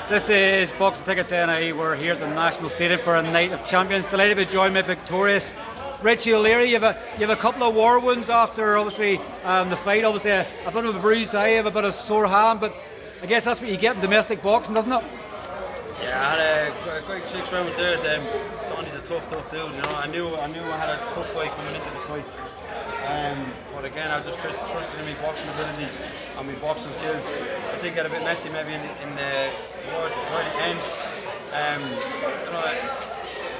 This is Boxing Tickets NI. We're here at the National Stadium for a night of champions. Delighted to be joined by victorious Richie O'Leary. You have a couple of war wounds after obviously the fight. Obviously a bit of a bruised eye, a bit of sore hand, but I guess that's what you get in domestic boxing, doesn't it? Yeah, I had a great 6 round there. Sonny's a tough dude. You know, I knew I had a tough fight coming into this fight. But again, I just trusted in my boxing abilities and my boxing skills. I did get a bit messy maybe in the right end. You know,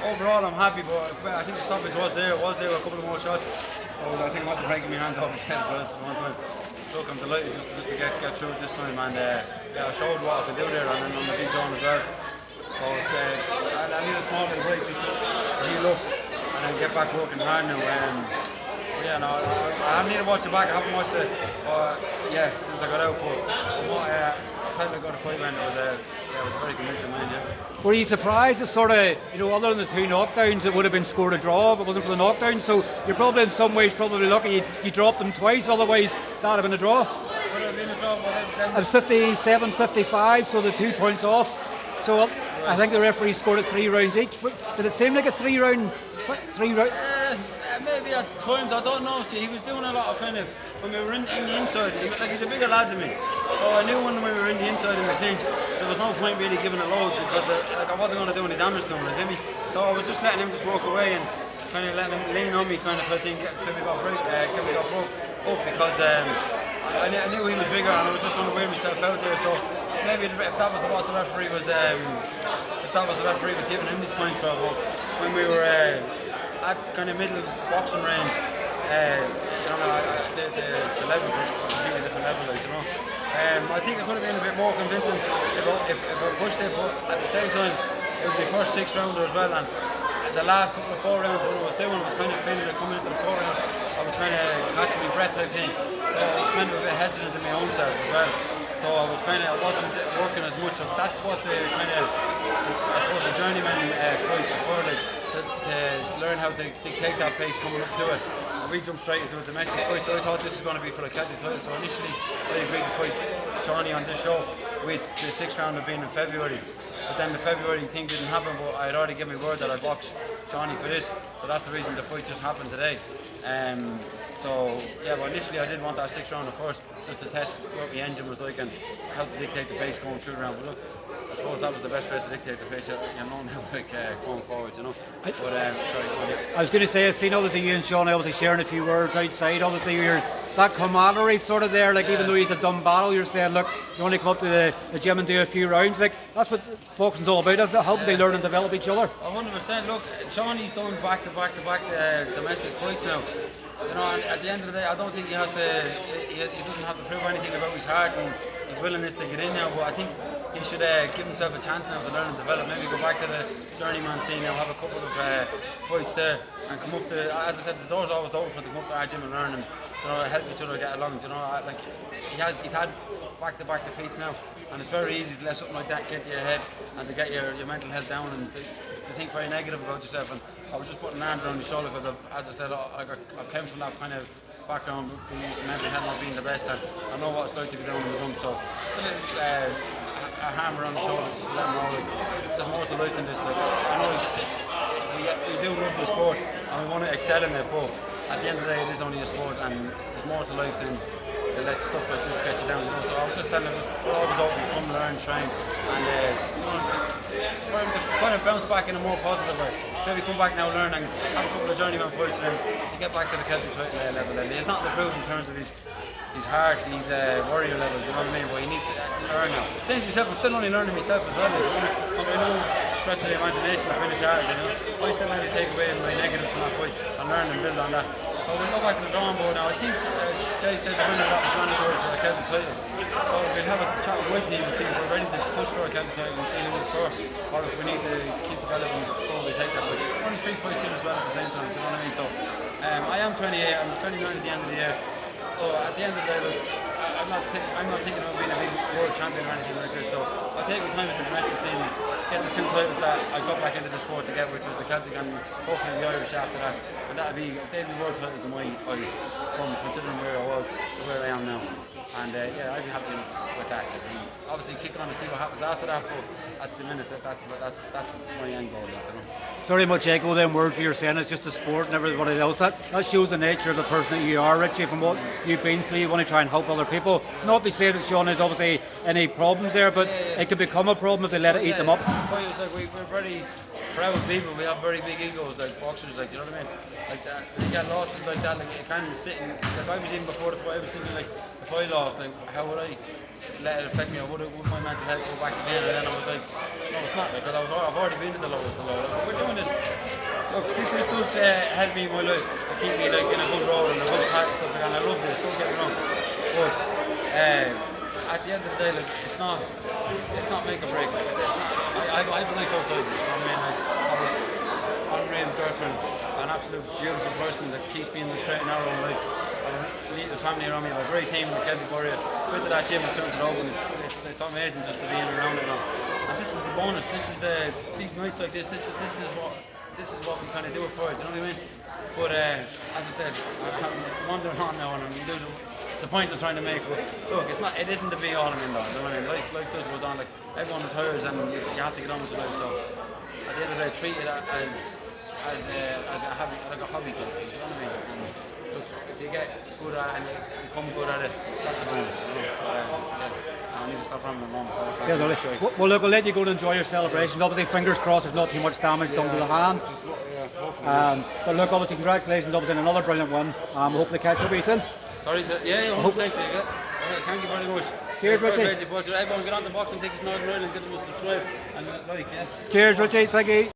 overall I'm happy, but I think the stoppage was there with a couple of more shots. So I think I'm not breaking my hands off his head, so that's one time. Look, I'm delighted just to get through it this time, and yeah, I showed what I could do there, and then on the big zone as well. So I need a small little break just to heal up and then get back working hard now. Yeah, no, I haven't even watched it back. I haven't watched it, since I got out. But I felt like I got a fight when it was a very convincing mind. Yeah. Were you surprised that sort of, other than the 2 knockdowns, it would have been scored a draw if it wasn't for the knockdown? So you're probably in some ways lucky you dropped them twice. Otherwise, that would have been a draw. Would have been a draw. At 57-55, so the 2 points off. So I think the referee scored it 3 rounds each. But did it seem like a 3 round? Maybe at times, I don't know. See, he was doing a lot of when we were in the inside, he's a bigger lad than me. So I knew when we were in the inside in the clinch, there was no point really giving it loads because I wasn't going to do any damage to him, did me? So I was just letting him just walk away and kind of letting him lean on me kind of thing, till we got broke up because I knew he was bigger and I was just going to wear myself out there. So maybe if that was what the referee was, giving him these points for, but when we were at kind of middle boxing range, the levels were completely different levels, I think it could have been a bit more convincing if I pushed it, but at the same time, it was the first 6 rounder as well, and the last couple of 4 rounds when I was doing, I was kind of feeling it coming into the 4 rounds, I was kind of catching my breath, I think, so I was kind of a bit hesitant in my own self as well. So I wasn't working as much. So that's what the kind of, I suppose, the journeyman fights for, like, to learn how to dictate that pace coming up to it. And we jumped straight into a domestic fight, so I thought this was going to be for the Celtic title. So initially, I agreed to fight Charly on this show with the 6th round being in February. But then the February thing didn't happen, but I had already given my word that I'd box Johnny for this. So that's the reason the fight just happened today. But initially I did want that 6th rounder first, just to test what the engine was like and how to dictate the pace going through the round. But look, I suppose that was the best way to dictate the pace. I'm not now going forward, I was going to say, I've seen obviously you and Sean obviously sharing a few words outside. Obviously you're that camaraderie sort of there, like even though he's a dumb battle, you're saying, look, you only come up to the gym and do a few rounds. Like that's what boxing's all about, isn't it? Helping they learn and develop each other. 100%. Look, Sean's done back to back domestic fights now. And at the end of the day, I don't think he doesn't have to prove anything about his heart and his willingness to get in now, but I think he should give himself a chance now to learn and develop. Maybe go back to the journeyman scene now, have a couple of fights there and come up to, as I said, the door's always open for them to come up to our gym and learn and help each other get along. Like he's had back-to-back defeats now, and it's very easy to let something like that get to your head and to get your mental health down and to think very negative about yourself. And I was just putting an arm around his shoulder because, as I said, I came from that kind of background, mental health not being the best, and I know what it's like to be down in the room. So a hammer on the shoulder, just let him know there's more to life than this. Like, I know we do love the sport and we want to excel in it, but at the end of the day, it is only a sport, and there's more to life than to let stuff like this get you down. So I was just telling him, we're always open to come, learn, train, and just for him to kind of bounce back in a more positive way. Maybe come back now, learn, and have a couple of journeyman fights, and then to get back to the Celtic level. And he's not improved in terms of his heart, his warrior level, do you know what I mean? But he needs to learn now. Same to myself, I'm still only learning myself as well. I know stretch of the imagination to finish hard, I still need to take away my negatives from that fight and learn and build on that. So we'll go back to the drawing board now. I think Jay said the winner of that was mandatory for a Celtic title. So we'll have a chat with my team and see if we're ready to push for a Celtic title and see who it's for, or if we need to keep developing before we take that fight. Only 3 fights in as well at the same time, do you know what I mean? So I am 28, I'm 29 at the end of the year. So at the end of the day, look, I'm not thinking of being a big world champion or anything like this. So I'll take my time with the domestic scene, get the 2 titles that I got back into the sport to get, which was the Celtic and hopefully the Irish after that. And that'll be world titles in my eyes from considering where I was to where I am now. And yeah, I'd be happy with that. And obviously kicking on to see what happens after that, but at the minute that's my end goal. You know? Very much echo them words you're saying. It's just a sport and everybody else. That shows the nature of the person that you are, Richie. From what you've been through, you want to try and help other people. Not to say that Sean has obviously any problems there, but it could become a problem if they let it eat them up. We're very proud people. We have very big egos, like boxers, like, you know what I mean. Like that, you get losses like that. Like you can't sit and, like I was in before the fight, I was thinking like, if I lost, like how would I let it affect me? Would my mental health go back again? And then I was like, no, it's not, because I've already been to the lowest of the low. We're doing this. Look, this does help me in my life to keep me like in a good role and a good path and stuff like that. And I love this. Don't get me wrong. But at the end of the day, like it's not make or break. Like, it's not. I have a life outside. You know what I mean? Like, I have an unreal girlfriend, an absolute beautiful person that keeps me in the straight and narrow in life. I need the family around me. I have a great team in the Celtic Irish. Went to that gym as soon as it opened. It's amazing just to be in and around it now. And this is the bonus. This is these nights like this. This is what we kind of do it for. Do you know what I mean? But as I said, I'm wandering on now, and I'm losing the point I'm trying to make. But look, it isn't the be all and end all. You know what I mean? Life does goes on. Like everyone retires, and you have to get on with your life. So at the end of the day, treat it as a hobby, like a hobby. You know what I mean? And look, if you get good at it and you become good at it, that's a bonus. You know? I need to stop having a moment. Yeah, well, look, I'll let you go and enjoy your celebrations. Obviously, fingers crossed there's not too much damage done to the hand. But look, obviously, congratulations, obviously, on another brilliant one. Hopefully catch up with you soon. Sorry, yeah, 100%. Thank you very much. Cheers, Richie. Everyone get on the boxing tickets in Northern Ireland, get them to subscribe and like, yeah. Cheers, Richie. Thank you.